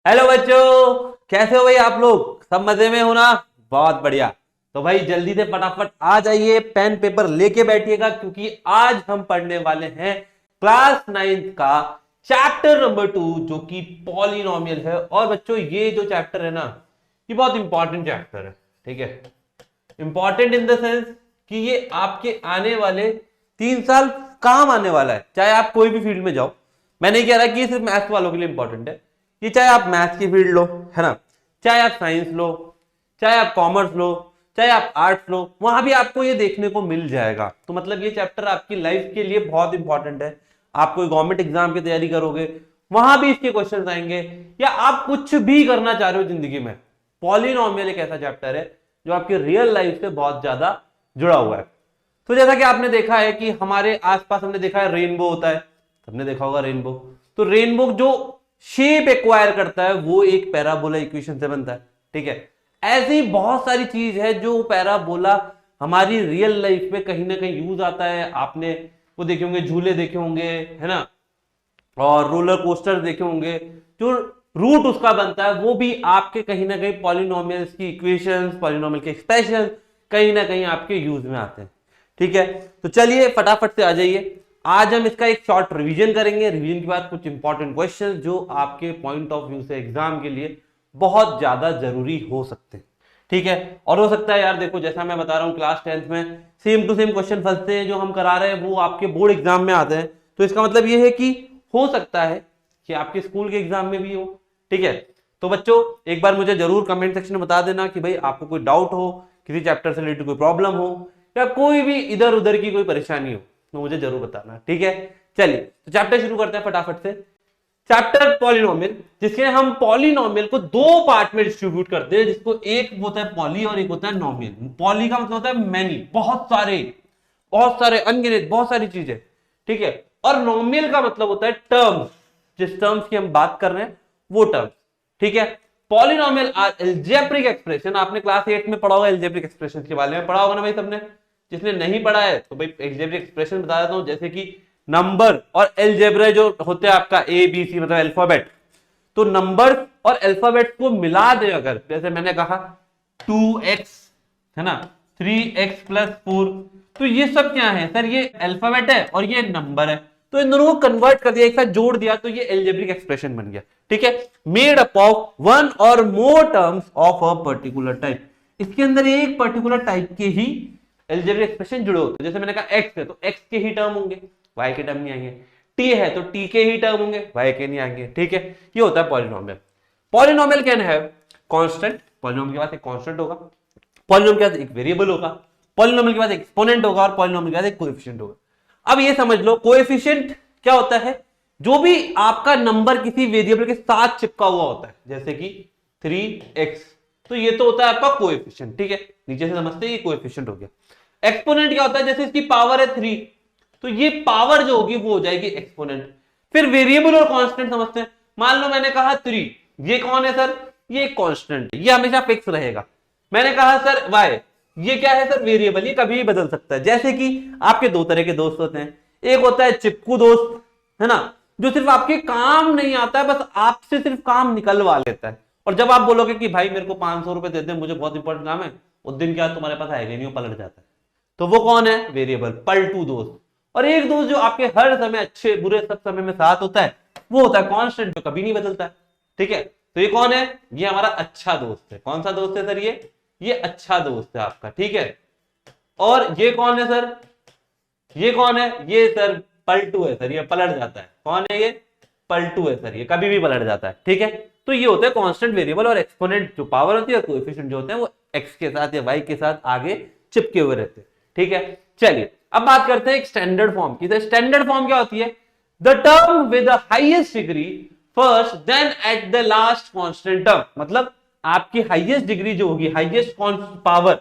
Hello बच्चों, कैसे हो भाई आप लोग? सब मजे में हो ना? बहुत बढ़िया। तो भाई जल्दी से फटाफट आ जाइए, पेन पेपर लेके बैठिएगा क्योंकि आज हम पढ़ने वाले हैं क्लास 9th का चैप्टर नंबर 2 जो कि पॉलिनोमियल है। और बच्चों ये जो चैप्टर है ना, ये बहुत इंपॉर्टेंट चैप्टर है। ठीक है, इंपॉर्टेंट इन द सेंस कि ये आपके आने वाले 3 साल काम आने वाला है, चाहे आप कोई भी फील्ड में जाओ। मैं नहीं कह रहा कि ये सिर्फ मैथ्स वालों के लिए इंपॉर्टेंट है, ये चाहे आप मैथ्स की फील्ड लो, है ना, चाहे आप साइंस लो, चाहे आप कॉमर्स लो, चाहे आप आर्ट्स लो, वहां भी आपको ये देखने को मिल जाएगा। तो मतलब ये चैप्टर आपकी लाइफ के लिए बहुत इंपॉर्टेंट है। आप कोई गवर्नमेंट एग्जाम की तैयारी करोगे, वहां भी इसके क्वेश्चन आएंगे, या आप कुछ भी करना चाह रहे हो जिंदगी में, पॉलिनोमियल एक ऐसा चैप्टर है जो आपकी रियल लाइफ से बहुत ज्यादा जुड़ा हुआ है। तो जैसा कि आपने देखा है कि हमारे आसपास हमने देखा है रेनबो होता है, सबने देखा होगा रेनबो। तो रेनबो जो शेप एक्वायर करता है वो एक पैराबोला इक्वेशन से बनता है। ठीक है, ऐसी बहुत सारी चीज है जो पैराबोला हमारी रियल लाइफ में कहीं ना कहीं यूज आता है। आपने वो देखे होंगे, झूले देखे होंगे, है ना, और रोलर कोस्टर देखे होंगे। जो रूट उसका बनता है वो भी आपके कहीं ना कहीं पॉलिनोमियल्स की इक्वेशंस, पॉलिनोमियल के एक्सप्रेशन कहीं ना कहीं आपके यूज में आते हैं। ठीक है, तो चलिए फटाफट से आ जाइए। आज हम इसका एक शॉर्ट रिवीजन करेंगे। रिवीजन के बाद कुछ इंपॉर्टेंट क्वेश्चन जो आपके पॉइंट ऑफ व्यू से एग्जाम के लिए बहुत ज्यादा जरूरी हो सकते हैं। ठीक है, और हो सकता है यार, देखो जैसा मैं बता रहा हूँ क्लास 10th में सेम टू सेम क्वेश्चन फंसते हैं जो हम करा रहे हैं वो आपके बोर्ड एग्जाम में आते हैं। तो इसका मतलब ये है कि हो सकता है कि आपके स्कूल के एग्जाम में भी हो। ठीक है, तो बच्चों एक बार मुझे जरूर कमेंट सेक्शन में बता देना कि भाई आपको कोई डाउट हो, किसी चैप्टर से रिलेटेड कोई प्रॉब्लम हो, या कोई भी इधर उधर की कोई परेशानी हो तो मुझे जरूर बताना। ठीक है, चलिए तो चैप्टर शुरू करते हैं फटाफट से। चैप्टर पॉलिनोमियल, जिसके हम पॉलिनोमियल को दो पार्ट में डिस्ट्रीब्यूट करते हैं, जिसको एक होता है पॉली और एक होता है नोमियल। पॉली का मतलब होता है मैनी, बहुत सारे अनगिनत, बहुत सारी चीजें। ठीक है, और नोमियल का मतलब होता है टर्म्स, जिस टर्म्स की हम बात कर रहे हैं वो टर्म्स। ठीक है, पॉलिनोमियल आर एल्जेब्रिक एक्सप्रेशन। आपने क्लास 8 में पढ़ा होगा एल्जेब्रिक एक्सप्रेशन के बारे में, पढ़ा होगा ना भाई सबने? जिसने नहीं पढ़ा है तो भाई एल्जेब्रिक एक्सप्रेशन बता देता हूं, जैसे कि नंबर और एल्जेब्रा जो होते हैं आपका ए बी सी मतलब अल्फाबेट, तो नंबर और अल्फाबेट को मिला दे अगर, जैसे मैंने कहा 2x, है ना, 3x+4, तो ये सब क्या है सर? ये अल्फाबेट है और ये नंबर है, तो इन दोनों को कन्वर्ट कर दिया, एक साथ जोड़ दिया, तो ये एल्जेब्रिक एक्सप्रेशन बन गया। ठीक है, मेड अप ऑफ वन और मोर terms of a particular type. इसके अंदर एक पर्टिकुलर टाइप के ही एल्जेब्रिक एक्सप्रेशन जुड़े होते हैं। जैसे मैंने कहा x है तो x के ही टर्म होंगे, y के टर्म नहीं आएंगे। t है तो t के ही टर्म होंगे, y के नहीं आएंगे। ठीक है, ये होता है polynomial. Polynomial can have constant, polynomial के पास एक कांस्टेंट होगा, पॉलिनोमियल के पास एक वेरिएबल होगा, पॉलिनोमियल के पास एक एक्सपोनेंट होगा, और पॉलिनोमियल के पास एक कोएफिशिएंट होगा। अब ये समझ लो कोएफिशिएंट क्या होता है? जो भी आपका नंबर किसी वेरिएबल के साथ चिपका हुआ होता है, जैसे कि 3x, तो ये तो होता है आपका कोएफिशिएंट। ठीक है, नीचे से समझते हैं ये कोएफिशिएंट हो गया। एक्सपोनेंट क्या होता है? जैसे इसकी पावर है 3, तो ये पावर जो होगी वो हो जाएगी एक्सपोनेंट। फिर वेरिएबल और कांस्टेंट समझते हैं। मान लो मैंने कहा 3, ये कौन है सर? ये कांस्टेंट है, ये हमेशा फिक्स रहेगा। मैंने कहा सर y, ये क्या है सर? वेरिएबल, ये कभी भी बदल सकता है। जैसे कि आपके दो तरह के दोस्त होते हैं, एक होता है चिपकू दोस्त, है ना, जो सिर्फ आपके काम नहीं आता है, बस आपसे सिर्फ काम निकलवा लेता है। और जब आप बोलोगे कि भाई मेरे को 500 रुपए दे दे, मुझे बहुत इंपॉर्टेंट काम है, उस दिन क्या तुम्हारे पास आएगा नहीं, वो पलट जाता है। तो वो कौन है? वेरिएबल, पलटू दोस्त। और एक दोस्त जो आपके हर समय, अच्छे बुरे सब समय में साथ होता है, वो होता है कांस्टेंट, जो कभी नहीं बदलता है। ठीक है, तो ये कौन है? ये हमारा अच्छा दोस्त है। कौन सा दोस्त है सर? ये अच्छा दोस्त है आपका। ठीक है, और ये कौन है सर? ये कौन है? ये सर पलटू है सर, ये पलट जाता है। कौन है ये? पलटू है सर, ये कभी भी पलट जाता है। ठीक है, तो ये होता है कांस्टेंट, वेरिएबल और एक्सपोनेंट, जो पावर होती है, और कोएफिशिएंट जो होते हैं वो एक्स के साथ या वाई के साथ आगे चिपके हुए रहते हैं। ठीक है, चलिए अब बात करते हैं एक स्टैंडर्ड फॉर्म की। तो स्टैंडर्ड फॉर्म क्या होती है? The term with the highest degree first, then at the last constant term. मतलब आपकी हाईएस्ट डिग्री जो होगी, हाईएस्ट पावर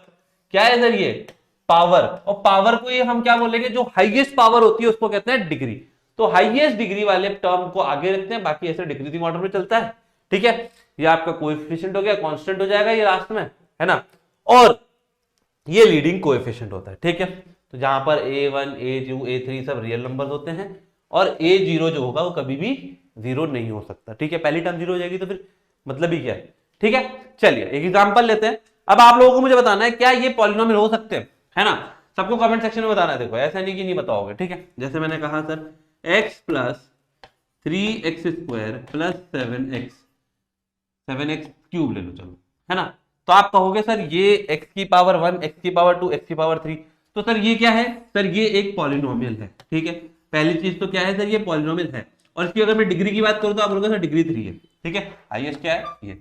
क्या है सर? ये पावर। और पावर को ये हम क्या बोलेंगे? जो हाईएस्ट पावर होती है उसको कहते हैं डिग्री। तो हाईएस्ट डिग्री वाले टर्म को आगे रखते हैं, बाकी ऐसे डिक्रीजिंग ऑर्डर में चलता है। ठीक है, ये आपका कोएफिशिएंट हो गया, कांस्टेंट हो जाएगा ये लास्ट में, है ना, और ये लीडिंग कोएफिशिएंट होता है। ठीक है, तो जहां पर a1 a2 a3 सब रियल नंबर्स होते हैं, और a0 जो होगा वो कभी भी जीरो नहीं हो सकता। ठीक है, पहली टर्म जीरो हो जाएगी तो फिर मतलब ही क्या है। ठीक है, चलिए एक एग्जांपल लेते हैं। अब आप लोगों को मुझे बताना है क्या ये पॉलिनोमियल हो सकते हैं, है ना। सबको कमेंट सेक्शन में बताना है, देखो ऐसा नहीं कि नहीं बताओगे। ठीक है, जैसे मैंने कहा sir x plus 3x² plus 7x cube ले लो, चलो, है ना। तो आप कहोगे सर ये x की पावर 1, x की पावर 2, x की पावर 3, तो सर ये क्या है, सर ये एक पॉलिनोमियल है। ठीक है, पहली चीज तो क्या है सर, ये पॉलिनोमियल है। और इसकी अगर मैं डिग्री की बात करूं तो आप बोलोगे सर डिग्री 3 है। ठीक है, हाईएस्ट क्या है ये।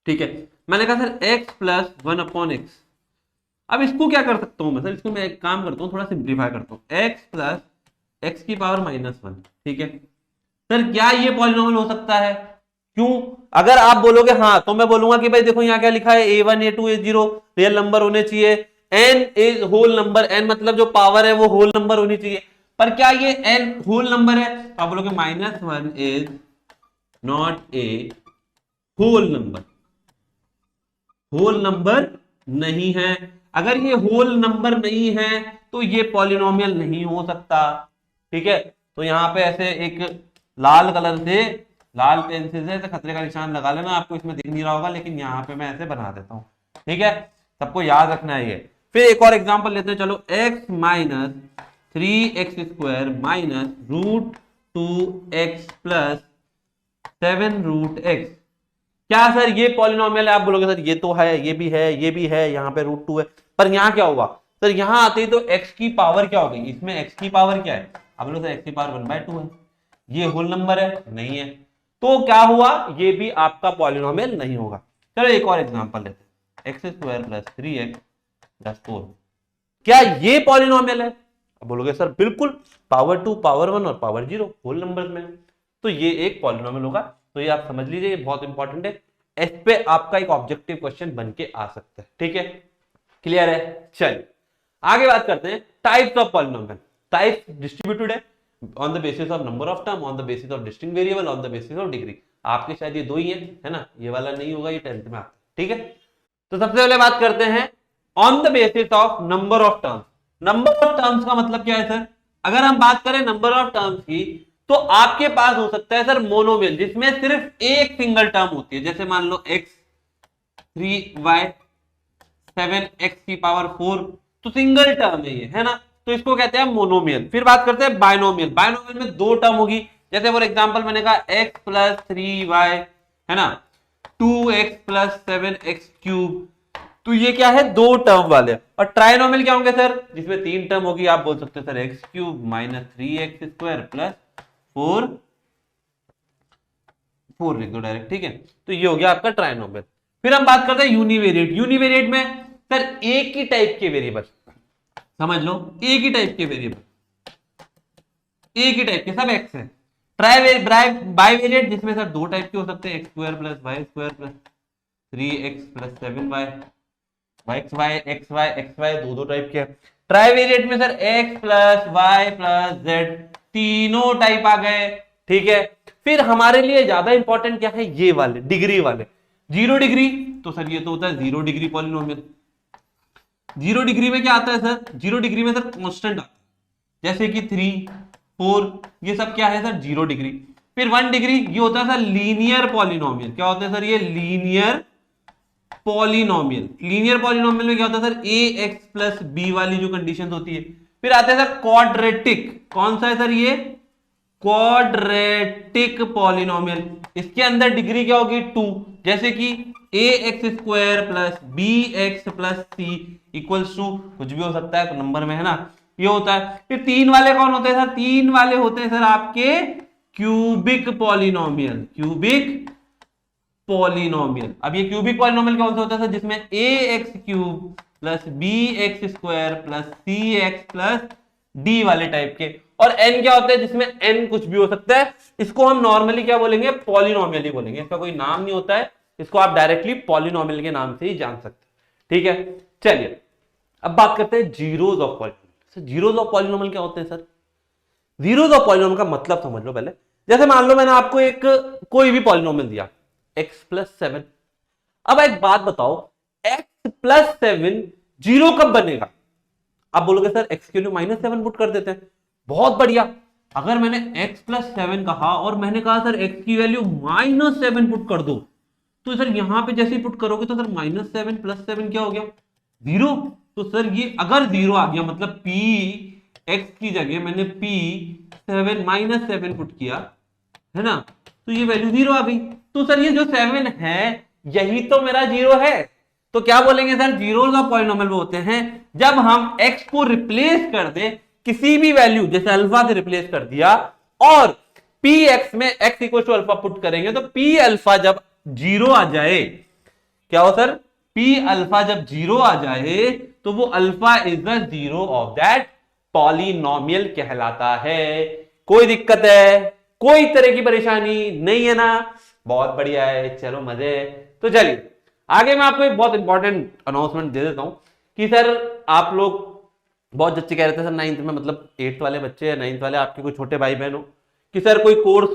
ठीक है, मैंने कहा सर x प्लस 1/x। अब इसको क्या कर सकता हूं मैं सर, इसको मैं एक काम करता हूं, थोड़ा सिंप्लीफाई करता हूं, x प्लस x की पावर -1। ठीक है सर, क्या ये पॉलिनोमियल हो सकता है? क्यों? अगर आप बोलोगे हाँ, तो मैं बोलूंगा कि भाई देखो यहाँ क्या लिखा है, a1 a2 a0 real number होने चाहिए, n is whole number, n मतलब जो पावर है वो होल नंबर होनी चाहिए। पर क्या ये n होल नंबर है? तो आप बोलोगे -1 is not a whole number, whole number नहीं है। अगर ये होल नंबर नहीं है तो ये पॉलिनोमियल नहीं हो सकता। ठीक है, तो यहां पे ऐसे एक लाल कलर से, लाल पेंसिल से खतरे का निशान लगा लेना, आपको इसमें दिख नहीं रहा होगा लेकिन यहाँ पे मैं ऐसे बना देता हूँ। ठीक है, सबको याद रखना है ये। फिर एक और एग्जांपल लेते हैं, चलो x minus 3x² minus √2x plus 7√x। क्या सर ये पॉलिनोमियल है? आप बोलोगे सर ये तो है, ये भी है, ये भी है, यहाँ पे √2 है, पर यहाँ क्या होगा सर, यहाँ आते ही तो x की पावर क्या हो गई, इसमें x की पावर क्या है, आप बोलोगे सर x की पावर 1/2 है, ये होल नंबर है, नहीं है, तो क्या हुआ, ये भी आपका पॉलिनोमियल नहीं होगा। चलो एक और एग्जांपल लेते हैं, x² प्लस 3x प्लस 4। क्या ये पॉलिनोमियल है? अब बोलोगे सर बिल्कुल, पावर 2, पावर 1 और पावर 0 होल नंबर में, तो ये एक पॉलिनोमियल होगा। तो ये आप समझ लीजिए, ये बहुत इंपॉर्टेंट है, इस पे आपका एक ऑब्जेक्टिव क्वेश्चन बन के आ सकता है। ठीक है, क्लियर है। चलिए आगे बात करते हैं types of polynomial. Types distributed है on the basis of number of term, on the basis of distinct variable, on the basis of degree. आपके शायद ये दो ही है ना, ये वाला नहीं होगा, ये 10th में आता है। ठीक है, तो सबसे पहले बात करते हैं on the basis of number of terms. Number of terms का मतलब क्या है सर? अगर हम बात करें नंबर ऑफ टर्म्स की, तो आपके पास हो सकता है सर मोनोमियल, जिसमें सिर्फ एक सिंगल टर्म होती है। जैसे मान लो x 3y 7x की पावर 4, तो सिंगल टर्म है ये, है ना, तो इसको कहते हैं मोनोमियल। फिर बात करते हैं बायनोमियल। बायनोमियल में दो टर्म होगी, जैसे फॉर एग्जांपल मैंने कहा x प्लस 3y, है ना, 2x प्लस 7x क्यूब, तो ये क्या है, दो टर्म वाले। और ट्राइनोमियल क्या होंगे सर, जिसमें तीन टर्म होगी, आप बोल सकते हो sir x cube minus 3x² plus 4 लिख दो डायरेक्ट। ठीक है, तो ये हो गया आपका ट्राइनोमियल। फिर हम बात करते हैं यूनिवेरिएट। यूनिवेरिएट में सर एक ही टाइप के वेरिएबल, समझ लो एक ही टाइप के वेरिएबल, एक ही टाइप के, सब x है। बाइवेरिएट जिसमें सर दो टाइप के हो सकते हैं, x² plus y² plus 3x plus 7y, xy दो टाइप के। ट्राइवेरिएट में sir x plus y plus z, तीनों टाइप आ गए। ठीक है, फिर हमारे लिए ज्यादा इंपॉर्टेंट क्या है, ये वाले डिग्री वाले। 0 डिग्री, तो सर ये तो होता है 0 डिग्री पॉलिनोमियल। 0 डिग्री में क्या आता है सर, 0 डिग्री में सर कांस्टेंट आता है, जैसे कि 3, 4, ये सब क्या है सर 0 डिग्री। फिर 1 डिग्री, ये होता है सर लीनियर पॉलिनोमियल। क्या होता है सर, ये लीनियर पॉलिनोमियल। लीनियर पॉलिनोमियल में क्या होता है सर, ax प्लस b वाली जो कंडीशन होती है। फिर आते हैं सर क्वाड्रेटिक। कौन सा है सर, ये क्वाड्रेटिक पॉलिनोमियल। इसके अंदर डिग्री क्या होगी, 2, जैसे कि ax² plus bx plus c equals to कुछ भी हो सकता है नंबर में, है ना, ये होता है। फिर तीन वाले कौन होते हैं सर, तीन वाले होते हैं सर आपके क्यूबिक पॉलिनोमियल। Cubic polynomial. अब ये क्यूबिक पॉलिनोमियल कौन सा होता है सर, जिसमें ax³ plus bx² plus cx plus d वाले टाइप के। और n क्या होता है, जिसमें n कुछ भी हो सकता है। इसको हम नॉर्मली क्या बोलेंगे, पॉलिनोमियल ही बोलेंगे, इसका कोई नाम नहीं होता है, इसको आप डायरेक्टली पॉलिनोमियल के नाम से ही जान सकते हैं। ठीक है, चलिए अब बात करते हैं zeros of polynomial. Zeros of polynomial क्या होते हैं सर? जीरोज ऑफ पॉलिनोमियल का मतलब समझ लो पहले। जैसे मान लो मैंने आपको एक कोई भी पॉलिनोमियल दिया x प्लस 7। अब एक बात बताओ, x प्लस 7 जीरो कब बनेगा? आप बोलोगे सर x के लिए -7 पुट कर देते हैं। बहुत बढ़िया, अगर मैंने x प्लस 7 कहा और मैंने कहा सर x की वैल्यू -7 पुट कर दो, तो सर यहाँ पे जैसे पुट करोगे तो सर -7 + 7 क्या हो गया 0। तो सर ये अगर 0 आ गया मतलब p x की जगह मैंने p7 -7 पुट किया है ना, तो ये वैल्यू 0 आ गई। तो सर ये जो 7 है यही तो मेरा 0 है। तो क्या बोलेंगे सर, जीरो का पॉलिनोमियल वो होते हैं जब हम x को रिप्लेस कर दे किसी भी वैल्यू, जैसे अल्फा से रिप्लेस कर दिया और पी एक्स में x equal to alpha put करेंगे तो पी अल्फा जब 0 आ जाए, क्या हो सर, पी अल्फा जब 0 आ जाए तो वो alpha is the 0 of that polynomial कहलाता है। कोई दिक्कत है, कोई तरह की परेशानी नहीं है ना, बहुत बढ़िया है, चलो मजे। तो चलिए आगे मैं आपको एक बहुत इंपॉर्टेंट अनाउंसमेंट दे देता हूं कि सर आप लोग बहुत बच्चे कह रहे थे सर 9th में, मतलब 8th वाले बच्चे या 9th वाले आपके कोई छोटे भाई बहन हो कि सर कोई कोर्स।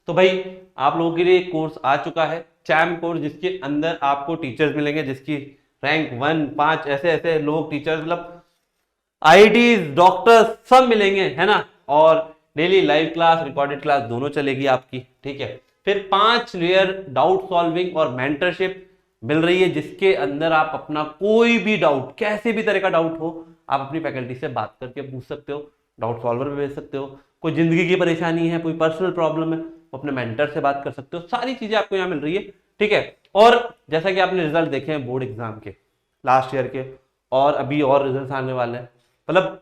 तो भाई आप लोगों के लिए एक कोर्स आ चुका है चैम कोर्स, जिसके अंदर आपको टीचर्स मिलेंगे जिसकी रैंक 1, 5 ऐसे ऐसे लोग टीचर्स, मतलब आईआईटीज डॉक्टर्स सब मिलेंगे है ना। और daily live class recorded class दोनों चलेगी आपकी, ठीक है। फिर 5 लेयर डाउट सॉल्विंग और मेंटरशिप मिल रही है जिसके अंदर आप अपना कोई भी डाउट, कैसे भी तरह का डाउट हो, आप अपनी फैकल्टी से बात करके पूछ सकते हो, डाउट सॉल्वर पे भेज सकते हो। कोई जिंदगी की परेशानी है, कोई पर्सनल प्रॉब्लम है, तो अपने मेंटर से बात कर सकते हो। सारी चीजें आपको यहाँ मिल रही है, ठीक है। और जैसा कि आपने रिजल्ट देखे हैं बोर्ड एग्जाम के लास्ट ईयर के, और अभी और रिजल्ट आने वाले हैं, मतलब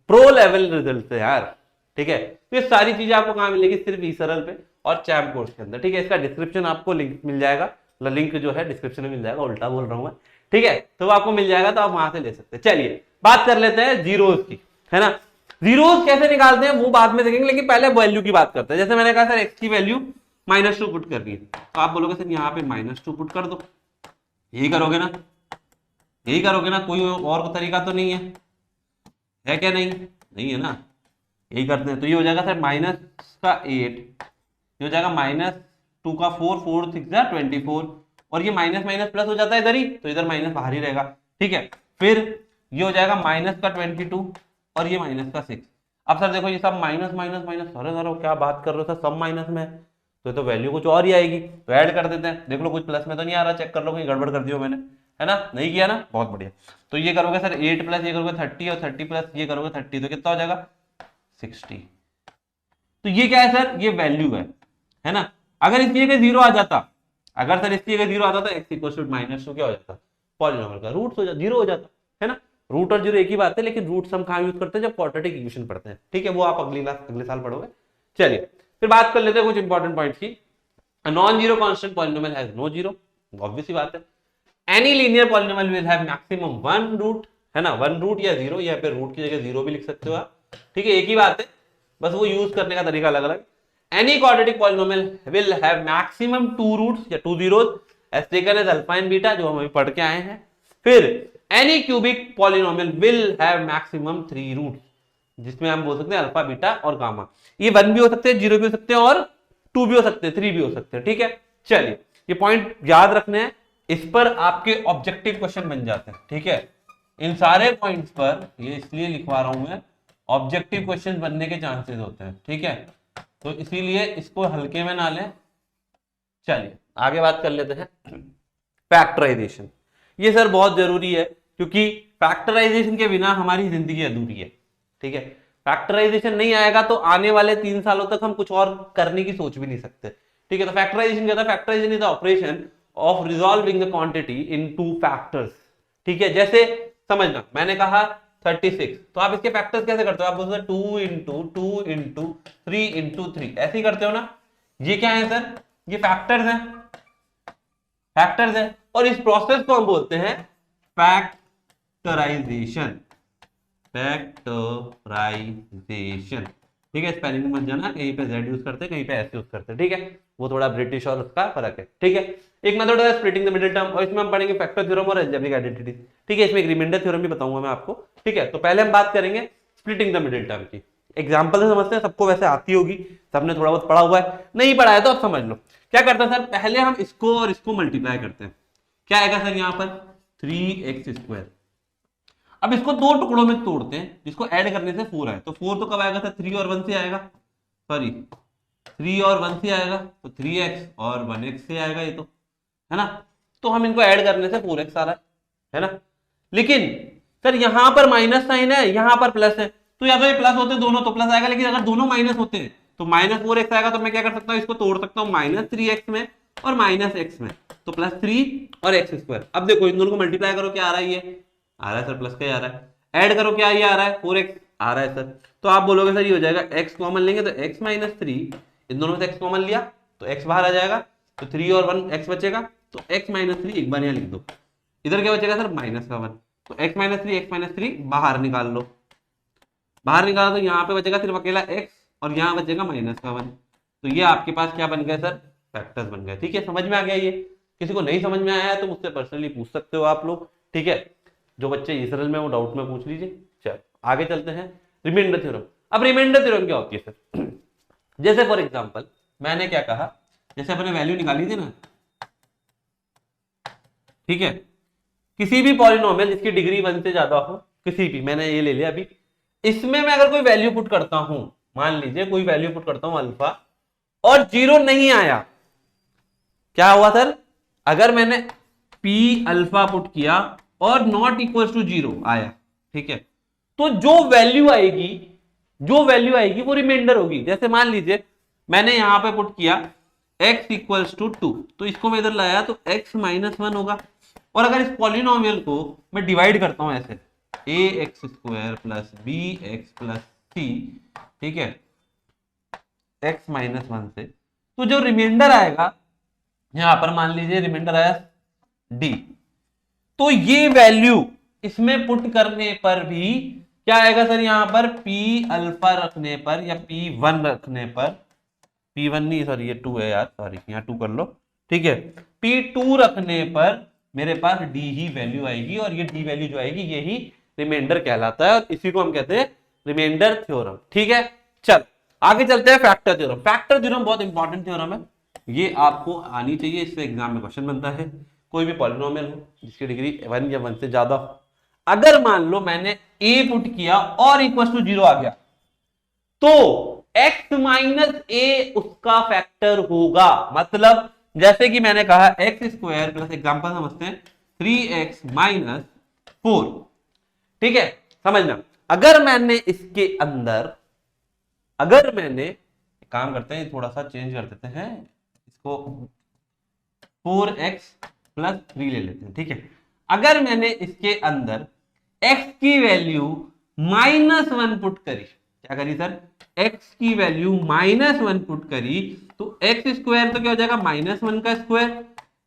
प्रो लेवल रिजल्ट है यार, ठीक है। तो ये सारी चीजें आपको कहाँ मिलेगी, सिर्फ ई सरल पे और चैम कोर्स के अंदर, ठीक है। इसका डिस्क्रिप्शन आपको लिंक मिल जाएगा, लिंक जो है डिस्क्रिप्शन में मिल जाएगा, उल्टा बोल रहा हूं मैं, ठीक है। तो वो आपको मिल जाएगा, तो आप वहां से ले सकते हैं। चलिए बात कर लेते हैं जीरोस की, है ना। जीरोस कैसे निकालते हैं वो बाद में देखेंगे, लेकिन पहले वैल्यू की बात करते हैं। जैसे मैंने कहा सर एक्स की वैल्यू -2 पुट करनी है, तो आप बोलोगे सर यहाँ पे -2 पुट कर दो, यही करोगे ना, यही करोगे ना, कोई और तरीका तो नहीं है क्या, नहीं है ना, यही करते हैं। तो ये हो जाएगा सर -8, ये हो जाएगा -2 का 4, 4 6 24, और ये माइनस माइनस प्लस हो जाता है इधर ही, तो इधर माइनस बाहर ही रहेगा, ठीक है। फिर ये हो जाएगा -22 और ये -6। अब सर देखो ये सब माइनस माइनस माइनस, सर क्या बात कर रहे हो सर, सब माइनस में है, तो ये तो वैल्यू कुछ और ही आएगी, तो ऐड कर देते हैं। देख लो कुछ प्लस में तो नहीं आ रहा, चेक कर लो कहीं गड़बड़ कर दियो मैंने, है ना, नहीं किया ना, बहुत बढ़िया। तो ये करोगे सर 8 प्लस ये करोगे 30 और 30 प्लस ये करोगे 30, तो कितना हो जाएगा 60। तो ये क्या है सर, ये वैल्यू है ना। अगर इसकी जगह 0 आ जाता, अगर सर इसकी जगह 0 आता तो x इक्वल टू -2 क्या हो जाता, पॉलिनोमियल का रूट हो जाता, 0 हो जाता, है ना। रूट और 0 एक ही बात है, लेकिन रूट हम कहाँ यूज करते हैं, जब क्वाड्रेटिक इक्वेशन पढ़ते हैं, ठीक है, वो आप अगले साल पढ़ोगे। चलिए फिर बात कर लेते हैं कुछ इंपॉर्टेंट पॉइंट्स की। Non zero constant polynomial has no zero, obvious सी बात है। Any linear polynomial will have maximum 1 root, है ना, 1 रूट या 0, यहाँ पे रूट की जगह 0 भी लिख सकते हो आप, ठीक है, एक ही बात है, बस वो यूज करने का तरीका अलग अलग। Any quadratic polynomial will have maximum 2 roots या 2 zeros as taken as alpha and beta, जो हम अभी पढ़ के आए हैं। फिर any cubic polynomial will have maximum 3 roots, जिसमें हम बोल सकते हैं अल्फा बीटा और गामा। ये 1 भी हो सकते हैं, 0 भी हो सकते हैं, और 2 भी हो सकते हैं, 3 भी हो सकते हैं, ठीक है। चलिए ये पॉइंट याद रखने हैं, इस पर आपके ऑब्जेक्टिव क्वेश्चन बन जाते हैं, ठीक है। इन सारे पॉइंट्स पर ये इसलिए लिखवा रहा हूं मैं, ऑब्जेक्टिव क्वेश्चन बनने के चांसेस होते हैं, ठीक है, तो इसीलिए इसको हल्के में ना लें। चलिए आगे बात कर लेते हैं फैक्टराइजेशन। ये सर बहुत जरूरी है, क्योंकि फैक्टराइजेशन के बिना हमारी जिंदगी अधूरी है, ठीक है। फैक्टराइजेशन नहीं आएगा तो आने वाले 3 सालों तक हम कुछ और करने की सोच भी नहीं सकते, ठीक है। तो फैक्टराइजेशन क्या था, factorisation is the operation of resolving the quantity in 2 factors, ठीक है। जैसे समझना, मैंने कहा 36, तो आप इसके फैक्टर्स कैसे करते हो, आप बोलते हो 2 इंटू 2 इंटू 3 इंटू 3, ऐसे ही करते हो ना। ये क्या है सर, ये फैक्टर्स हैं, फैक्टर्स हैं, और इस प्रोसेस को हम बोलते हैं फैक्टराइजेशन, फैक्टराइजेशन, ठीक है। स्पेलिंग मत जाना, कहीं पे z यूज करते हैं, कहीं पे s यूज करते हैं, ठीक है, वो थोड़ा ब्रिटिश और उसका फर्क है, ठीक है। एक मेथड है स्प्लिटिंग द मिडिल टर्म, और इसमें हम पढ़ेंगे फैक्टर थ्योरम और अलजेब्रिक आइडेंटिटी, ठीक है। इसमें एक रिमाइंडर थ्योरम भी बताऊंगा मैं आपको, ठीक है। तो पहले हम बात करेंगे स्प्लिटिंग द मिडिल टर्म की, एग्जांपल से समझते हैं, सबको वैसे आती होगी, सबने थोड़ा बहुत पढ़ा हुआ है, नहीं पढ़ा है तो आप समझ लो। क्या करते हैं सर, पहले हम इसको और इसको मल्टीप्लाई करते हैं, क्या आएगा सर यहाँ पर 3x²। अब इसको 2 टुकड़ों में तोड़ते हैं, जिसको ऐड करने से 4 आए, तो 4 तो कब आएगा सर, 3 और 1 से आएगा, सॉरी 3 और 1 से आएगा तो 3x और 1x से आएगा ये तो, है ना। तो हम इनको ऐड करने से 4x आ रहा है ना। लेकिन सर यहां पर माइनस साइन है, यहां पर प्लस है, तो या तो ये प्लस होते दोनों तो प्लस आएगा, लेकिन अगर दोनों माइनस होते हैं तो -4x आएगा। तो मैं क्या कर सकता हूं, इसको तोड़ सकता हूं -3x में और -x में, तो +3 और x²। अब देखो इन दोनों को मल्टीप्लाई करो, क्या आ रहा है, ये आ रहा है सर प्लस का ही आ रहा है। ऐड करो, क्या ये आ रहा है 4x आ रहा है सर। तो आप बोलोगे सर ये हो जाएगा x कॉमन लेंगे तो x - 3, इन दोनों में से x कॉमन लिया तो x बाहर आ जाएगा, तो 3 और 1 x बचेगा, तो x - 3 एक बार यहाँ लिख दो। इधर क्या बचेगा सर -1, तो x - 3 बाहर निकाल लो। बाहर निकाला तो यहाँ पे बचेगा सिर्फ अकेला x और यहाँ बचेगा -1। तो ये आपके पास क्या बन गया सर, फैक्टर्स बन गए। ठीक है, समझ में आ गया। ये किसी को नहीं समझ में आया है तो मुझसे पर्सनली पूछ सकते हो आप लोग। ठीक है, जो बच्चे इसरल में वो डाउट में पूछ लीजिए। चलो आगे चलते हैं, रिमाइंडर थ्योरम। अब रिमाइंडर थ्योरम क्या होती है सर, जैसे फॉर एग्जांपल मैंने क्या कहा, जैसे अपने वैल्यू निकाली थी ना, ठीक है, किसी भी पॉलिनोमियल जिसकी डिग्री 1 से ज्यादा हो, किसी भी, मैंने ये ले लिया अभी, इसमें मैं अगर कोई वैल्यू पुट करता हूं, मान लीजिए कोई वैल्यू पुट करता हूं अल्फा और 0 नहीं आया, क्या हुआ सर, अगर मैंने p अल्फा पुट किया और नॉट इक्वल टू 0 आया, ठीक है, तो जो वैल्यू आएगी वो रिमाइंडर होगी। जैसे मान लीजिए मैंने यहां पे पुट किया x इक्वल्स टू 2, तो इसको मैं इधर लाया तो x - 1 होगा। और अगर इस पॉलिनोमियल को मैं डिवाइड करता हूं ऐसे, ax² + bx + c, ठीक है, x - 1 से, तो जो रिमाइंडर आएगा यहां पर मान लीजिए रिमाइंडर आया d, तो ये वैल्यू इसमें पुट करने पर भी क्या आएगा सर, यहां पर p अल्फा रखने पर या p1 रखने पर, p1 नहीं सॉरी ये 2 है यार, सॉरी यहाँ 2 कर लो, ठीक है, p2 रखने पर मेरे पास d ही वैल्यू आएगी, और ये d वैल्यू जो आएगी यही रिमाइंडर कहलाता है, और इसी को हम कहते हैं रिमाइंडर थ्योरम। ठीक है, चल आगे चलते हैं फैक्टर थ्योरम। फैक्टर थ्योरम बहुत इंपॉर्टेंट थ्योरम है, ये आपको आनी चाहिए, इससे एग्जाम में क्वेश्चन बनता है। कोई भी पॉलिनोमियल हो जिसकी डिग्री 1 या 1 से ज्यादा हो, अगर मान लो मैंने a पुट किया और इक्वल टू 0 आ गया, तो x - a उसका फैक्टर होगा। मतलब जैसे कि मैंने कहा x² प्लस, एग्जांपल समझते हैं, 3x - 4, ठीक है, समझना। अगर मैंने इसके अंदर, अगर मैंने काम करते हैं, थोड़ा सा चेंज कर देते हैं इसको, 4x + 3 ले लेते हैं, ठीक है। अगर मैंने इसके अंदर x की वैल्यू -1 पुट करी, क्या करी सर, x की वैल्यू -1 पुट करी, तो x² तो क्या हो जाएगा -1 का स्क्वायर,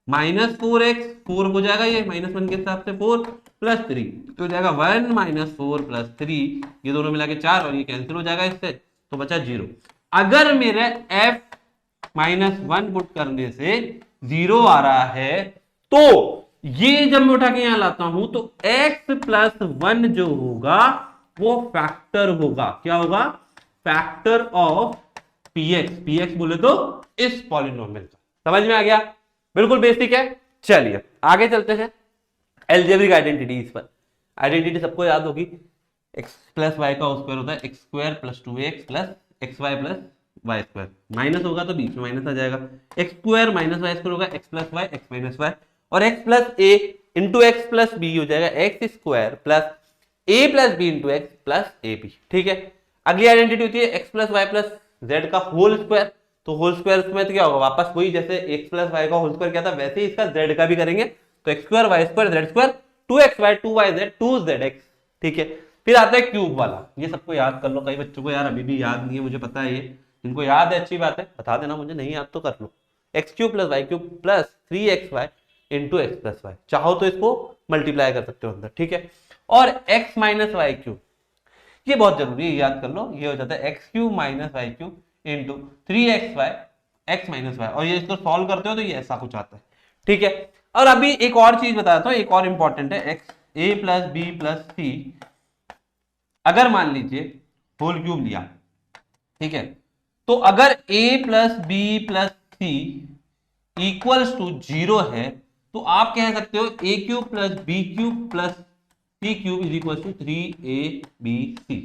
-4x, 4 हो जाएगा ये -1 के हिसाब से, 4 + 3 तो हो जाएगा 1 - 4 + 3, ये दोनों मिला के 4, और ये कैंसिल हो जाएगा इससे, तो बचा 0। अगर मेरे f -1 पुट करने से 0 आ रहा है, तो ये जब मैं उठा के यहां लाता हूं तो x + 1 जो होगा वो फैक्टर होगा। क्या होगा, फैक्टर ऑफ px बोले तो इस पॉलिनोमियल का। समझ में आ गया, बिल्कुल बेसिक है। चलिए आगे चलते हैं अलजेब्रिक आइडेंटिटीज पर। आइडेंटिटी सबको याद होगी, x + y का स्क्वायर होता है x² + 2x + xy + y², minus होगा तो बीच में माइनस आ जाएगा, x² - y² होगा x + y x - y, और x + a into x + b हो जाएगा x² + a + b into x + ab। ठीक है, अगली आइडेंटिटी होती है x + y + z का होल स्क्वायर। तो होल स्क्वायर में तो क्या होगा, वापस वही, जैसे x + y का होल स्क्वायर क्या था, वैसे ही इसका z का भी करेंगे, तो x² y² z², 2xy 2yz 2zx। ठीक है, फिर आता है क्यूब वाला, ये सबको याद कर लो, कई बच्चों को यार अभी भी याद नहीं है, मुझे पता है, ये जिनको याद है अच्छी बात है, बता देना मुझे, नहीं याद तो कर लो। x³ + y³ + 3xy into x + y, चाहो तो इसको मल्टीप्लाई कर सकते हो अंदर, ठीक है। और x - y³, ये बहुत जरूरी है, याद कर लो, ये हो जाता है x³ - y³ into 3xy x - y, और ये इसको सॉल्व करते हो तो ये ऐसा कुछ आता है, ठीक है। और अभी एक और चीज बताता हूं, एक और इंपॉर्टेंट है, a + b + c, अगर मान लीजिए होल क्यूब लिया, ठीक है, तो अगर a + b + c equals to 0 है, तो आप कह सकते हो a³ + b³ + c³ = 3abc।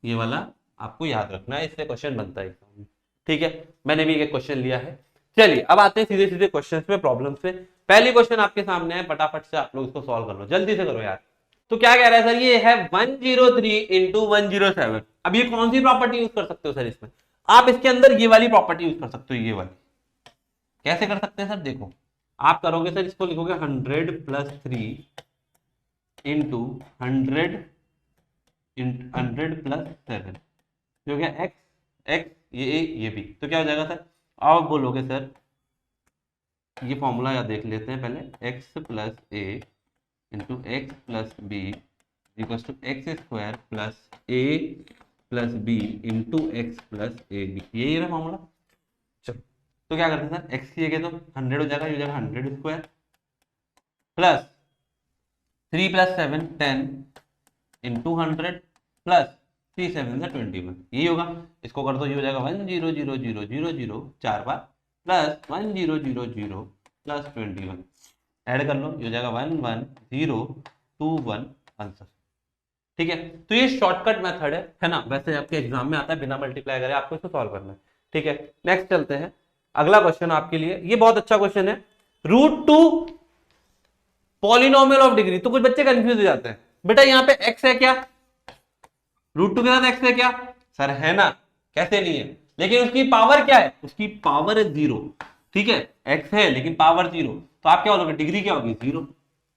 ये वाला आपको याद रखना है, इससे क्वेश्चन बनता है एग्जाम में, ठीक है, मैंने भी एक क्वेश्चन लिया है। चलिए अब आते हैं सीधे सीधे क्वेश्चन पे, प्रॉब्लम पे। पहली क्वेश्चन आपके सामने है, फटाफट से आप लोग इसको सॉल्व कर लो, जल्दी से करो यार। तो क्या कह रहा है सर, ये है 103 इंटू 107। अब ये कौन सी प्रॉपर्टी यूज कर सकते हो सर इसमें? आप इसके अंदर ये वाली प्रॉपर्टी यूज कर सकते हो, ये वाली। कैसे कर सकते हैं सर? देखो, आप करोगे सर, इसको लिखोगे 100 प्लस 3 इंटू 100 प्लस 7, जो क्या एक्स एक्स ये ए ये बी, तो क्या हो जाएगा सर? आप बोलोगे सर, ये फॉर्मूला याद देख लेते हैं पहले, X plus A into X plus B equal to X square plus A plus B into X plus A B, यही है ना फॉर्मूला। चलो, तो क्या करते हैं सर, एक्स की जगह तो 100 हो जाएगा, ये हो जाएगा 100 square plus 3 plus 7 10 into 100 plus 3 7 से 21, यही होगा। इसको कर दो, ये हो जाएगा 1000000 4 बार प्लस 1000 प्लस 21, ऐड कर लो, ये हो जाएगा 11021 आंसर। ठीक है, तो ये शॉर्टकट मेथड है ना। वैसे आपके एग्जाम में आता है बिना मल्टीप्लाई करे आपको इसको सॉल्व करना है। ठीक है, नेक्स्ट चलते हैं। अगला क्वेश्चन आपके लिए, ये बहुत अच्छा क्वेश्चन है, √2 पॉलिनोमियल ऑफ डिग्री। तो कुछ बच्चे कंफ्यूज हो जाते हैं, बेटा यहाँ पे एक्स है क्या, √2 के साथ एक्स है क्या? सर है ना, कैसे नहीं है, लेकिन उसकी पावर क्या है? उसकी पावर है 0। ठीक है, एक्स है लेकिन पावर 0, तो आप क्या बोलोगे, डिग्री क्या होगी? 0,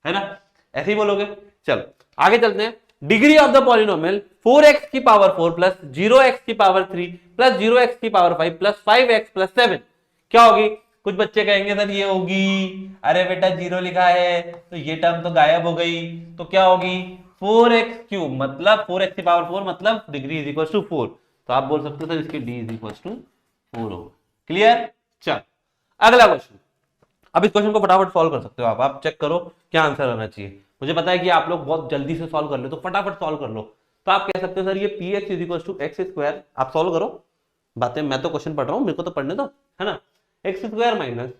है ना, ऐसे ही बोलोगे। चलो आगे चलते हैं। Degree of the polynomial 4x की पावर 4 प्लस 0x की पावर 3 प्लस 0x की पावर 5 प्लस 5x प्लस 7 क्या होगी? कुछ बच्चे कहेंगे सर ये होगी, अरे बेटा 0 लिखा है तो ये टर्म तो गायब हो गई, तो क्या होगी? 4x क्यूब, मतलब 4x की पावर 4, मतलब डिग्री इज इक्वल टू 4। तो आप बोल सकते हो सर इसकी d इज इक्वल टू 4 होगा। क्लियर? चल अगला क्वेश्चन। अब इस क्वेश्चन को फटाफट सॉल्व कर सकते हो आप चेक करो क्या आंसर आना चाहिए। मुझे पता है कि आप लोग बहुत जल्दी से सॉल्व कर लो, तो फटाफट सॉल्व कर लो। तो आप कह सकते हो सर ये px is equal to X square, आप सॉल्व करो, बातें मैं तो क्वेश्चन पढ़ रहा हूं, मेरे को तो पढ़ने दो, है ना। X square minus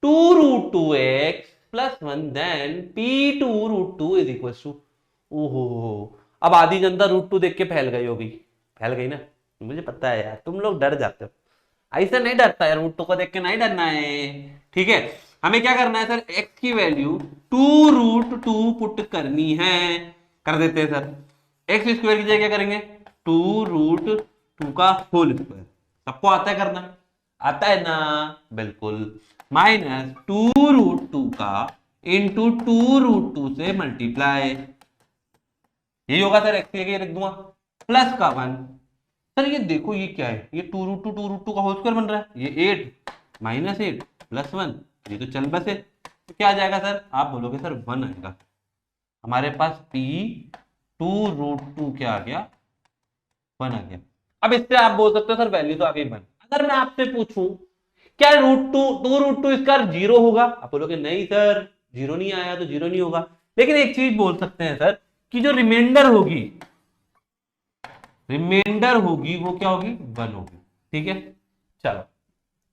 2√2x plus 1 then p2√2 is equal to, ओहो अब आधी जनता √2 देख के फैल गई होगी, फैल गई ना, मुझे पता है यार, तुम लोग डर जाते हो, ऐसा नहीं डरता यार, √2 को देख के नहीं डरना है। ठीक है, हमें क्या करना है सर, x की वैल्यू 2√2 पुट करनी है, कर देते हैं सर। एक्स स्क्वायर की जगह क्या करेंगे, 2√2 का होल स्क्वायर, सबको आता है करना, आता है ना, बिल्कुल, माइनस 2√2 का इंटू 2√2 से मल्टीप्लाई, यही होगा सर, एक्स की जगह लिख दूंगा, प्लस का 1। सर ये देखो ये क्या है, ये 2√2 का होल स्क्वायर बन रहा है, ये 8 माइनस 8 प्लस 1, ये तो चल बसे, तो क्या आ जाएगा सर, आप बोलोगे सर 1 आएगा। हमारे पास p 2√2 क्या आ गया, 1 आ गया। अब इससे आप बोल सकते हो सर वैल्यू तो आ गई 1। अगर मैं आपसे पूछूं क्या √2 इसका 0 होगा, आप बोलोगे नहीं सर 0 नहीं आया तो 0 नहीं होगा, लेकिन एक चीज बोल सकते हैं सर कि जो रिमाइंडर होगी वो क्या होगी, 1 होगी। ठीक है, चलो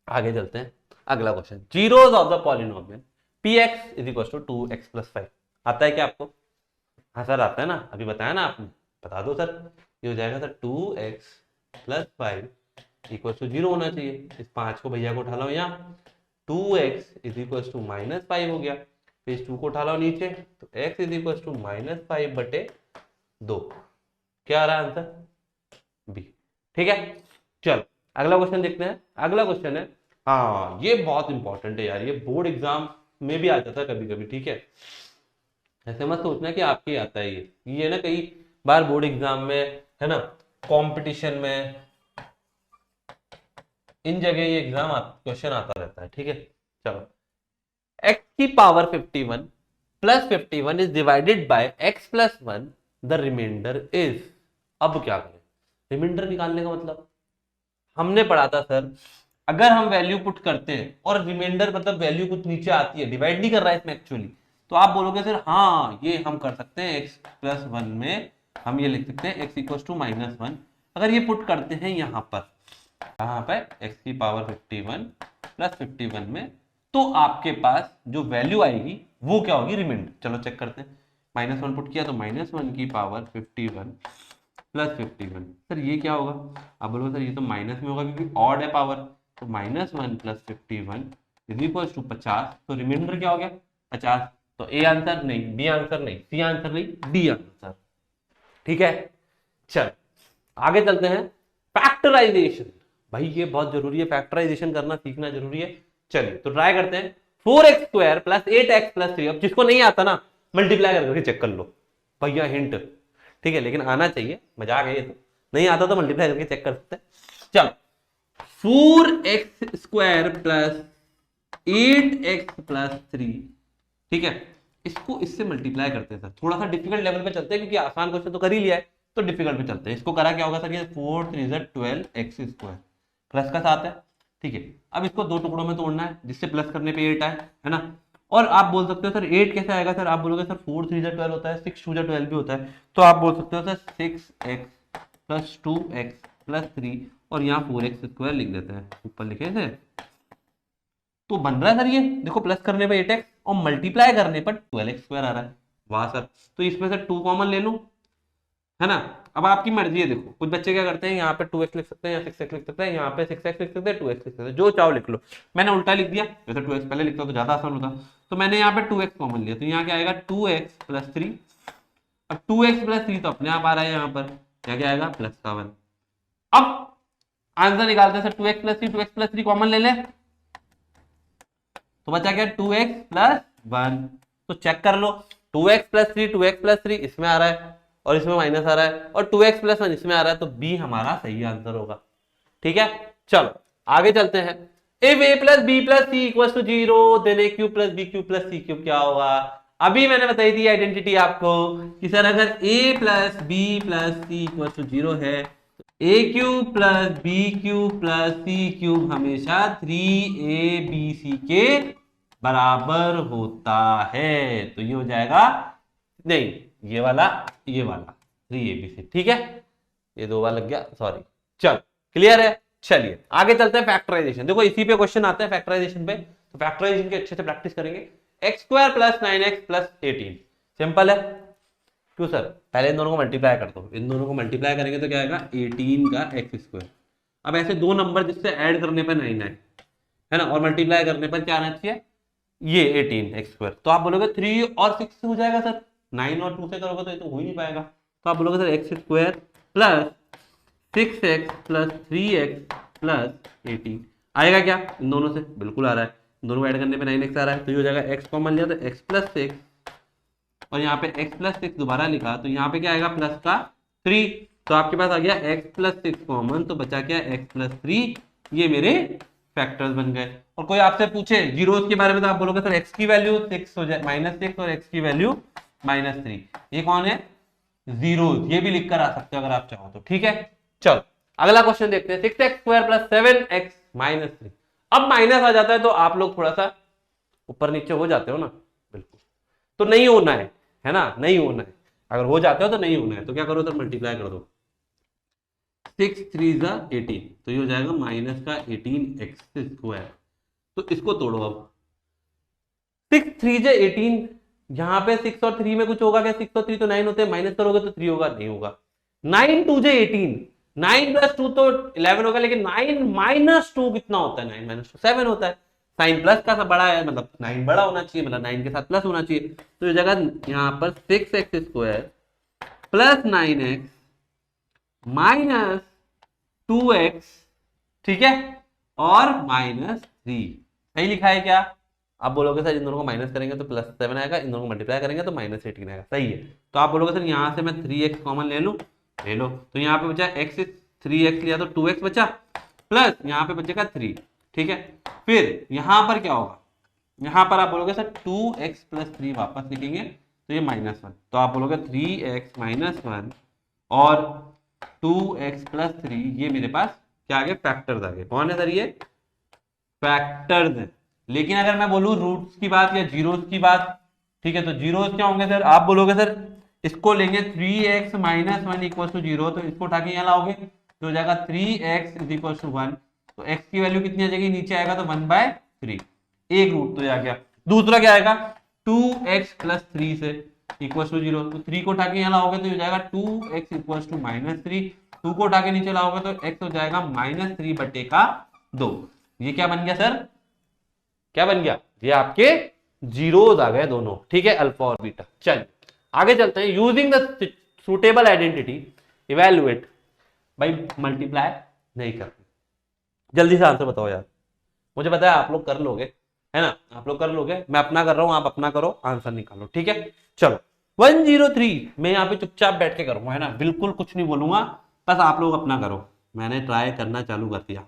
आगे चलते हैं। अगला question, zeros of the polynomial px is equal to 2x plus 5, आता है क्या आपको? हाँ सर आता है ना, अभी बताया ना आपने, बता दो सर। ये हो जाएगा sir 2x plus 5 equal to 0 होना चाहिए, इस 5 को भैया को उठा लो यहाँ, 2x is equal to minus 5 हो गया, फिर इस 2 को उठा लो नीचे, तो x is equal to minus 5/2, क्या आ रहा है आंसर, बी। ठीक है, चलो अगला क्वेश्चन देखते हैं। अगला क्वेश्चन है, हाँ ये बहुत इंपॉर्टेंट है यार, ये बोर्ड एग्जाम में भी आ जाता है कभी कभी। ठीक है, ऐसे मत सोचना कि आपके आता है ये ना कई बार बोर्ड एग्जाम में, है ना, कंपटीशन में, इन जगह ये एग्जाम क्वेश्चन आता रहता है। ठीक है, चलो, x की power 51 plus 51 is divided by x plus 1, the remainder is. अब क्या करें, रिमाइंडर निकालने का मतलब हमने पढ़ा था सर, अगर हम वैल्यू पुट करते हैं और रिमाइंडर मतलब वैल्यू कुछ नीचे आती है, डिवाइड नहीं कर रहा है इसमें एक्चुअली, तो आप बोलोगे सर हाँ ये हम कर सकते हैं, x प्लस 1 में हम ये लिख सकते हैं x इक्वल टू माइनस 1। अगर ये पुट करते हैं यहाँ पर, कहाँ पे, x की पावर 51 प्लस 51 में, तो आपके पास जो वैल्यू आएगी वो क्या होगी, रिमाइंडर। चलो चेक करते हैं, -1 पुट किया तो -1 की पावर 51 प्लस 51। सर ये क्या होगा? आप बोलोगे सर ये तो माइनस में होगा क्योंकि ऑड है पावर, तो -1 प्लस 51 इज इक्वल टू 50। तो रिमाइंडर क्या हो गया? 50। तो ए आंसर नहीं, बी आंसर नहीं, सी आंसर नहीं, डी आंसर। ठीक है, चल आगे चलते हैं। फैक्टराइजेशन, भाई ये बहुत जरूरी है, फैक्टराइजेशन करना सीखना जरूरी है। चलिए तो ट्राई करते हैं। 4x² plus 8x plus 3। अब जिसको नहीं आता ना, मल्टीप्लाई करके चेक कर लो भैया, हिंट। ठीक है, लेकिन आना चाहिए, मजाक है ये तो। नहीं आता तो मल्टीप्लाई करके चेक कर सकते हैं। चल 4x² प्लस 8x प्लस 3, ठीक है, इसको इससे मल्टीप्लाई करते हैं सर। थोड़ा सा डिफिकल्ट लेवल पे चलते हैं क्योंकि आसान क्वेश्चन तो कर ही लिया है, तो डिफिकल्ट पे चलते हैं। इसको करा क्या होगा सर? ये 4 3 12x² प्लस का 7 है, ठीक है। अब इसको दो टुकड़ों में तोड़ना है जिससे प्लस करने पे 8 आए, है ना। और आप बोल सकते हो सर 8 कैसे आएगा? सर आप बोलोगे सर 4 3 12 होता है, 6 2 12 भी होता है, तो आप बोल सकते हो sir 6x plus 2x plus 3 और यहाँ 4x² लिख देते हैं, ऊपर लिखे थे। तो बन रहा है सर ये देखो, प्लस करने पे 8x और मल्टीप्लाई करने पर 12x² आ रहा है। वाह सर, तो इसमें से 2 कॉमन ले लूं, है ना। अब आपकी मर्जी है, देखो कुछ बच्चे क्या करते हैं, यहाँ पे 2x लिख सकते हैं या 6x लिख सकते हैं, यहाँ पे 6x लिख सकते हैं, 2x लिख सकते हैं, जो चाहो लिख लो। मैंने उल्टा लिख दिया, वैसे 2x पहले लिखता तो ज्यादा आसान होता। तो मैंने यहाँ पे 2x कॉमन लिया, तो यहाँ क्या आएगा 2x प्लस 3। अब 2x प्लस 3 तो अपने आप आ रहा है, यहाँ पर क्या आएगा प्लस का 1। अब आंसर निकालते हैं sir, 2x plus 3, 2x plus 3 common ले ले तो बचा क्या 2x प्लस 1। तो चेक कर लो, 2x प्लस 3, 2x प्लस 3 इसमें आ रहा है और इसमें माइनस आ रहा है, और 2x प्लस 1 इसमें आ रहा है, तो बी हमारा सही आंसर होगा। ठीक है, चलो आगे चलते हैं। If a plus B plus C equal to 0 then a cube plus B cube plus C cube क्या होगा? अभी मैंने बताई थी आइडेंटिटी आपको कि सर अगर a plus B plus C equal to 0 है, A cube plus B cube plus C cube हमेशा 3abc के बराबर होता है। तो ये हो जाएगा, नहीं ये वाला 3abc, ठीक है। ये 2 बार लग गया, सॉरी। चल क्लियर है, चलिए आगे चलते हैं। फैक्टराइजेशन देखो, इसी पे क्वेश्चन आते हैं फैक्टराइजेशन पे, तो फैक्टराइजेशन के अच्छे से प्रैक्टिस करेंगे। x² plus 9x plus 18 simple है। क्यों सर? पहले इन दोनों को मल्टीप्लाई कर दो, इन दोनों को मल्टीप्लाई करेंगे तो क्या आएगा 18 का x²। अब ऐसे दो नंबर जिससे ऐड करने पर 9 आए, है ना, और मल्टीप्लाई करने पर क्या आना चाहिए? ये 18x²। तो आप बोलोगे 3 और 6 से हो जाएगा सर, 9 और 2 से करोगे तो ये तो हो ही नहीं पाएगा। तो आप बोलोगे sir x² plus 6x plus 3x plus 18 आएगा क्या? इन दोनों से बिल्कुल आ रहा है, दोनों को ऐड करने पे 9x आ रहा है, तो ये हो जाएगा x कॉमन लिया तो x प्लस 6 और यहाँ पे x प्लस 6 दोबारा लिखा, तो यहाँ पे क्या आएगा प्लस का 3। तो आपके पास आ गया x प्लस 6 कॉमन, तो बचा क्या x प्लस 3। ये मेरे फैक्टर्स बन गए। और कोई आपसे पूछे जीरोस के बारे में तो आप बोलोगे सर x की वैल्यू 6 हो जाए -6 और x की वैल्यू -3। ये कौन है? जीरोस। ये भी लिख कर आ सकते हो अगर आप चाहो तो, ठीक है। चलो अगला क्वेश्चन देखते हैं। 6x² plus 7x minus 3। अब माइनस आ जाता है तो आप लोग थोड़ा सा ऊपर नीचे हो जाते हो ना, बिल्कुल, तो नहीं होना है ना, नहीं होना है। अगर हो जाते हो तो नहीं होना है, तो क्या करो तो मल्टीप्लाई कर दो, 6 3 18, तो ये हो जाएगा माइनस का 18x²। तो इसको तोड़ो अब, 6 3 18, यहाँ पे 6 और 3 में कुछ होगा क्या? 6 और 3 तो 9 होते हैं, माइनस करोगे तो 3 होगा, नहीं होगा। 9 2 18, 9 प्लस 2 तो 11 होगा, लेकिन 9 माइनस 2 कितना होता है? 9 माइनस 2 7 होता है। साइन प्लस का बड़ा है, मतलब 9 बड़ा होना चाहिए, मतलब 9 के साथ प्लस होना चाहिए। तो ये जगह यहाँ पर 6x² plus 9x minus 2x, ठीक है, और -3 सही लिखा है क्या? आप बोलोगे सर इन दोनों को माइनस करेंगे तो +7 आएगा, इन दोनों को मल्टीप्लाई करेंगे तो -18 आएगा, सही है। तो आप बोलोगे सर यहाँ से मैं 3x कॉमन ले लूं, ले लो। तो यहाँ पे बचा x, 3x लिया तो 2x बचा, प्लस यहाँ पे बचेगा 3, ठीक है। फिर यहाँ पर क्या होगा? यहाँ पर आप बोलोगे सर 2x प्लस 3 वापस लिखेंगे तो ये -1, तो आप बोलोगे 3x - 1 और 2x प्लस 3, ये मेरे पास क्या आ गए? फैक्टर्स आ गए। कौन है सर? ये फैक्टर्स है। लेकिन अगर मैं बोलूं रूट्स की बात या जीरोस की बात, ठीक है, तो जीरोस क्या होंगे सर? आप बोलोगे सर इसको लेंगे 3x - 1 इक्वल टू 0, तो इसको उठा के यहाँ लाओगे तो हो जाएगा 3x इक्वल टू 1। तो x की वैल्यू कितनी आ जाएगी? नीचे आएगा तो 1/3, एक रूट तो आ गया। दूसरा क्या आएगा? 2x प्लस 3 से, इक्वल टू 0, तो 3 को उठा के यहाँ लाओगे तो ये हो जाएगा 2x इक्वल टू -3, 2 को उठा के नीचे लाओगे तो x हो जाएगा -3/2। ये क्या बन गया सर, क्या बन गया, ये आपके जीरोस आ गए दोनों, ठीक है, अल्फा और बीटा। चलिए आगे चलते हैं। Using the suitable identity evaluate, भाई मल्टीप्लाई नहीं करते, जल्दी से आंसर बताओ यार, मुझे पता है आप लोग कर लोगे, है ना, आप लोग कर लोगे, मैं अपना कर रहा हूं, आप अपना करो, आंसर निकालो, ठीक है। चलो 103 मैं यहाँ पे चुपचाप बैठ के करूंगा, है ना, बिल्कुल कुछ नहीं बोलूंगा, बस आप लोग अपना करो। मैंने ट्राई करना चालू कर दिया।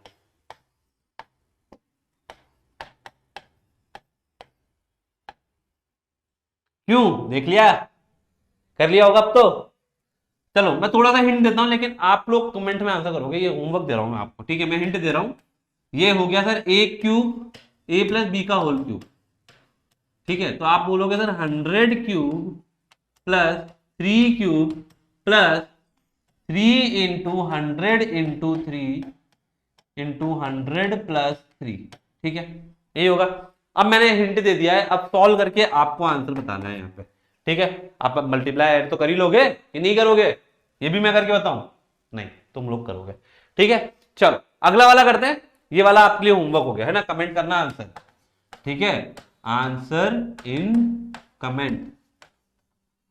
क्यों, देख लिया, कर लिया होगा अब तो। चलो मैं थोड़ा सा हिंट देता हूं, लेकिन आप लोग कमेंट में आंसर करोगे, ये होमवर्क दे रहा हूं मैं आपको, ठीक है, मैं हिंट दे रहा हूं। ये हो गया सर ए क्यूब ए प्लस बी का होल क्यूब, ठीक है, तो आप बोलोगे sir 100 cube plus 3 cube plus 3 into 100 into 3 into 100 plus 3, ठीक है, यही होगा। अब मैंने हिंट दे दिया है, अब सॉल्व करके आपको आंसर बताना है यहाँ पे, ठीक है। आप मल्टीप्लाई ऐड तो कर ही लोगे कि नहीं करोगे, ये भी मैं करके बताऊं, नहीं तुम लोग करोगे, ठीक है। चलो अगला वाला करते हैं, ये वाला आपके लिए होमवर्क हो गया, है ना, कमेंट करना आंसर, ठीक है, answer in comment,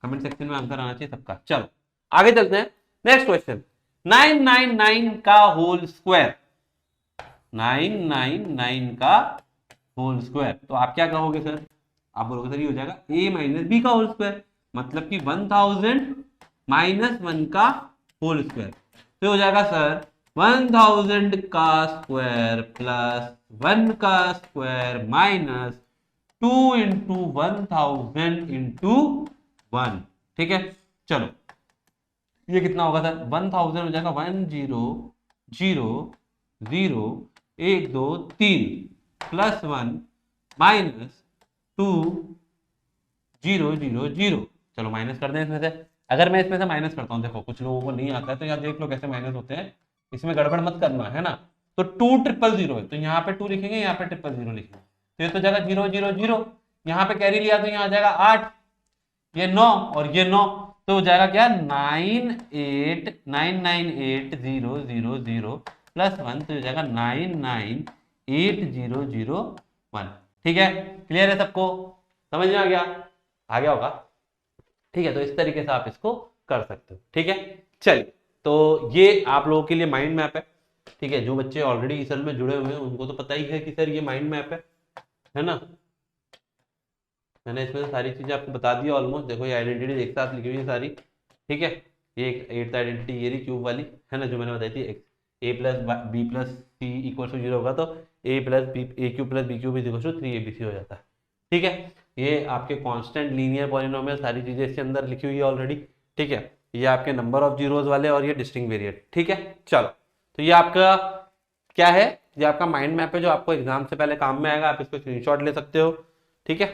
comment section में आंसर आना चाहिए सबका। चलो आगे चलते हैं, नेक्स्ट क्वेश्चन, 999 का होल स्क्वायर, 999 का होल स्क्वायर, तो आप क्या कहोगे सर, आप बोलोगे सर ये हो जाएगा a माइनस बी का होल स्क्वायर, मतलब कि 1000 माइनस 1 का होल स्क्वायर, तो हो जाएगा सर 1000 का स्क्वायर प्लस 1 का स्क्वायर माइनस 2 इंटू 1000 इंटू 1, ठीक है। चलो ये कितना होगा सर, 1000 हो जाएगा 1 0 0 0 1 2 3 प्लस 1 माइनस 2 0 0 0। चलो माइनस कर दें इसमें से, अगर मैं इसमें से माइनस करता हूं, देखो कुछ लोगों को नहीं आता है तो यहाँ देख लो कैसे माइनस होते हैं, इसमें गड़बड़ मत करना, है ना। तो 2 0 है, तो यहाँ पे 2 लिखेंगे, यहाँ पे 0 लिखेंगे, तो ये तो जगह 0 0 0, यहाँ पे कैरी लिया तो यहाँ आ जाएगा 8, ये 9 और ये 9, तो हो जाएगा क्या 98998 प्लस 1, तो हो जाएगा 9988001, ठीक है। क्लियर है सबको, समझ में आ गया होगा, ठीक है। तो इस तरीके से आप इसको कर सकते हो, ठीक है। चलिए तो ये आप लोगों के लिए माइंड मैप है, ठीक है, जो बच्चे ऑलरेडी इस में जुड़े हुए हैं उनको तो पता ही है कि सर ये माइंड मैप है ना। मैंने इसमें सारी चीजें आपको बता दी ऑलमोस्ट, देखो ये आइडेंटिटी एक साथ लिखी हुई है सारी, ठीक है। ये एक 8th आइडेंटिटी ये रही क्यूब वाली, है ना, जो मैंने बताई थी, a plus B plus C equal to 0 होगा तो a plus B A cube plus B cube equal to 3abc हो जाता है, ठीक है। ये आपके कांस्टेंट लीनियर पॉलिनोमियल सारी चीजें इसके अंदर लिखी हुई है ऑलरेडी, ठीक है। ये आपके नंबर ऑफ जीरोस वाले और ये डिस्टिंक्ट वेरिएट, ठीक है। चलो तो ये आपका क्या है, ये आपका माइंड मैप है जो आपको एग्जाम से पहले काम में आएगा, आप इसको स्क्रीनशॉट ले सकते हो, ठीक है।